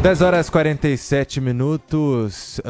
10h47,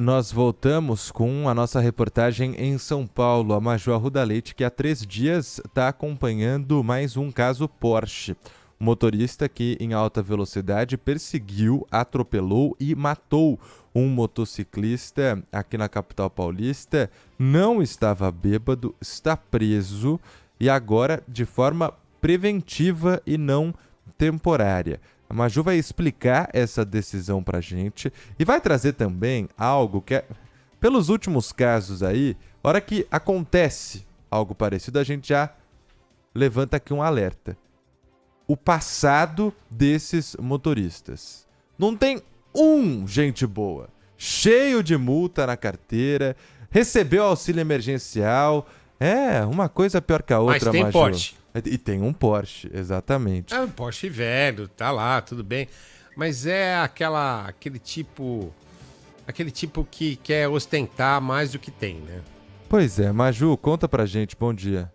nós voltamos com a nossa reportagem em São Paulo. A Maju Arruda Leite, que há 3 dias está acompanhando mais um caso Porsche. O motorista que em alta velocidade perseguiu, atropelou e matou um motociclista aqui na capital paulista, não estava bêbado, está preso e agora de forma preventiva e não temporária. A Maju vai explicar essa decisão pra gente e vai trazer também algo que pelos últimos casos aí, hora que acontece algo parecido, a gente já levanta aqui um alerta. O passado desses motoristas. Não tem gente boa, cheio de multa na carteira, recebeu auxílio emergencial, uma coisa pior que a outra, mas tem Maju. Porsche. E tem um Porsche, exatamente. É um Porsche velho, tá lá, tudo bem. Mas é aquele tipo que quer ostentar mais do que tem, né? Pois é, Maju, conta pra gente, bom dia.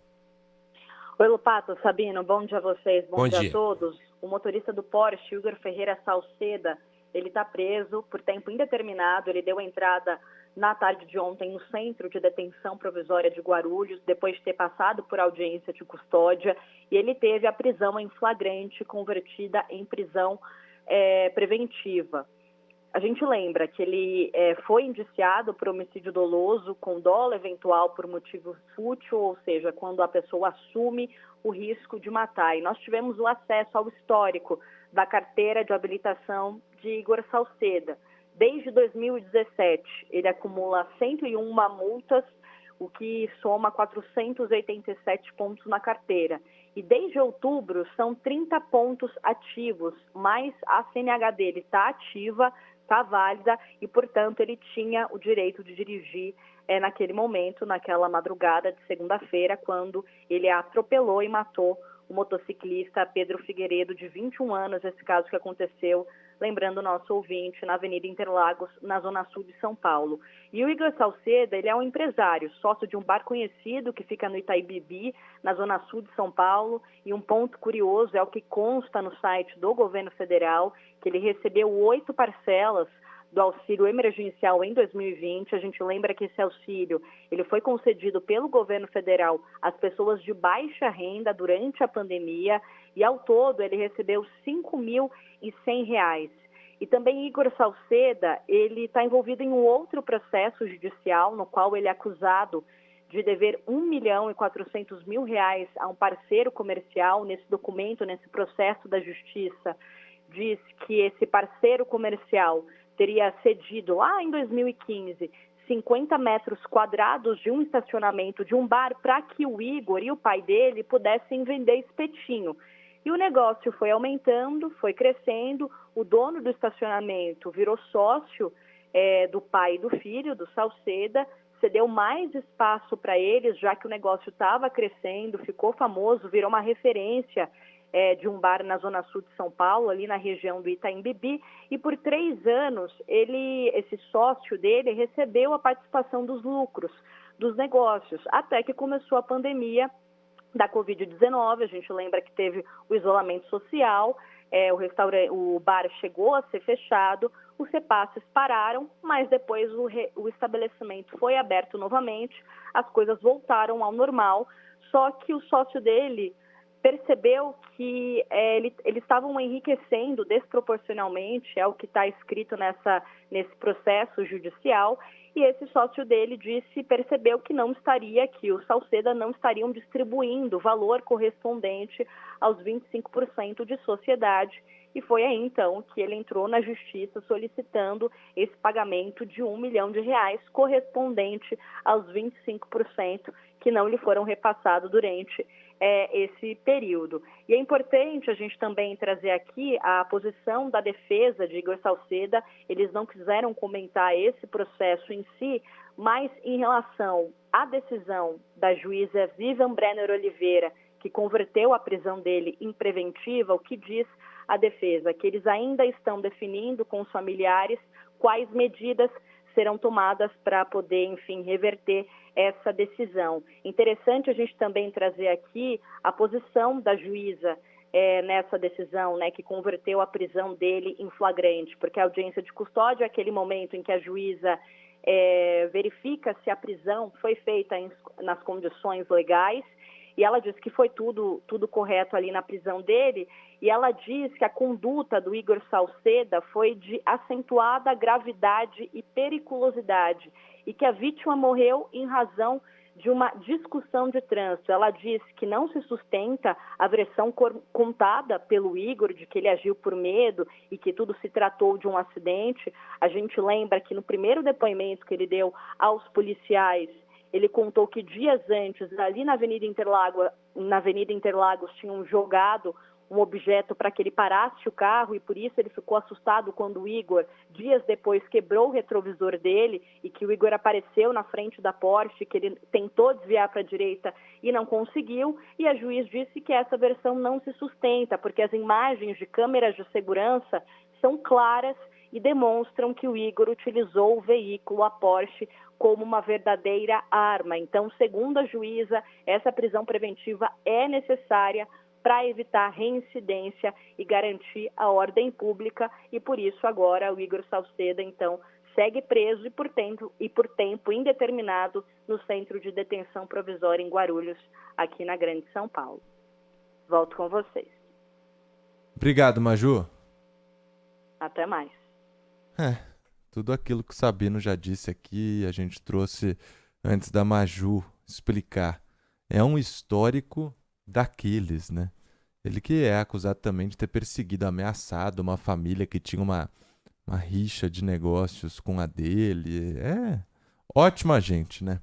Oi, Lupato, Sabino, bom dia a vocês, bom dia dia a todos. O motorista do Porsche, Igor Ferreira Salceda, ele está preso por tempo indeterminado. Ele deu entrada na tarde de ontem no Centro de Detenção Provisória de Guarulhos, depois de ter passado por audiência de custódia, e ele teve a prisão em flagrante convertida em prisão preventiva. A gente lembra que ele foi indiciado por homicídio doloso com dolo eventual por motivo fútil, ou seja, quando a pessoa assume o risco de matar. E nós tivemos o acesso ao histórico da carteira de habilitação de Igor Salceda. Desde 2017, ele acumula 101 multas, o que soma 487 pontos na carteira. E desde outubro, são 30 pontos ativos, mas a CNH dele está ativa, está válida e, portanto, ele tinha o direito de dirigir naquele momento, naquela madrugada de segunda-feira, quando ele atropelou e matou o motociclista Pedro Figueiredo, de 21 anos, esse caso que aconteceu, lembrando o nosso ouvinte, na Avenida Interlagos, na Zona Sul de São Paulo. E o Igor Salceda, ele é um empresário, sócio de um bar conhecido que fica no Itaim Bibi, na Zona Sul de São Paulo, e um ponto curioso é o que consta no site do governo federal, que ele recebeu 8 parcelas do auxílio emergencial em 2020. A gente lembra que esse auxílio ele foi concedido pelo governo federal às pessoas de baixa renda durante a pandemia e, ao todo, ele recebeu R$ 5.100. E também Igor Salceda, ele está envolvido em um outro processo judicial no qual ele é acusado de dever R$ 1.400.000 a um parceiro comercial. Nesse documento, nesse processo da justiça, diz que esse parceiro comercial teria cedido lá em 2015 50 metros quadrados de um estacionamento de um bar para que o Igor e o pai dele pudessem vender espetinho. E o negócio foi aumentando, foi crescendo, o dono do estacionamento virou sócio do pai e do filho, do Salceda, cedeu mais espaço para eles, já que o negócio estava crescendo, ficou famoso, virou uma referência de um bar na Zona Sul de São Paulo, ali na região do Itaim Bibi, e por 3 anos, esse sócio dele recebeu a participação dos lucros dos negócios, até que começou a pandemia da Covid-19. A gente lembra que teve o isolamento social, o bar chegou a ser fechado, os repasses pararam, mas depois o estabelecimento foi aberto novamente, as coisas voltaram ao normal, só que o sócio dele percebeu que eles estavam enriquecendo desproporcionalmente, é o que está escrito nesse processo judicial, e esse sócio dele percebeu que que o Salceda não estariam distribuindo valor correspondente aos 25% de sociedade, e foi aí então que ele entrou na justiça solicitando esse pagamento de R$ 1 milhão correspondente aos 25% que não lhe foram repassados durante esse período. E é importante a gente também trazer aqui a posição da defesa de Igor Salceda. Eles não quiseram comentar esse processo em si, mas em relação à decisão da juíza Vivian Brenner Oliveira, que converteu a prisão dele em preventiva, o que diz a defesa? Que eles ainda estão definindo com os familiares quais medidas serão tomadas para poder, enfim, reverter essa decisão. Interessante a gente também trazer aqui a posição da juíza nessa decisão, né, que converteu a prisão dele em flagrante, porque a audiência de custódia é aquele momento em que a juíza verifica se a prisão foi feita nas condições legais, e ela diz que foi tudo correto ali na prisão dele, e ela diz que a conduta do Igor Salceda foi de acentuada gravidade e periculosidade, e que a vítima morreu em razão de uma discussão de trânsito. Ela diz que não se sustenta a versão contada pelo Igor, de que ele agiu por medo e que tudo se tratou de um acidente. A gente lembra que no primeiro depoimento que ele deu aos policiais, ele contou que dias antes, ali na Avenida Interlagos, tinham jogado um objeto para que ele parasse o carro, e por isso ele ficou assustado quando o Igor, dias depois, quebrou o retrovisor dele, e que o Igor apareceu na frente da Porsche, que ele tentou desviar para a direita e não conseguiu, e a juiz disse que essa versão não se sustenta, porque as imagens de câmeras de segurança são claras e demonstram que o Igor utilizou o veículo, a Porsche, como uma verdadeira arma. Então, segundo a juíza, essa prisão preventiva é necessária para evitar reincidência e garantir a ordem pública, e por isso agora o Igor Salceda, então, segue preso e por tempo indeterminado no Centro de Detenção Provisória em Guarulhos, aqui na Grande São Paulo. Volto com vocês. Obrigado, Maju. Até mais. Tudo aquilo que o Sabino já disse aqui, a gente trouxe antes da Maju explicar. É um histórico daqueles, né? Ele que é acusado também de ter perseguido, ameaçado uma família que tinha uma rixa de negócios com a dele. É ótima gente, né?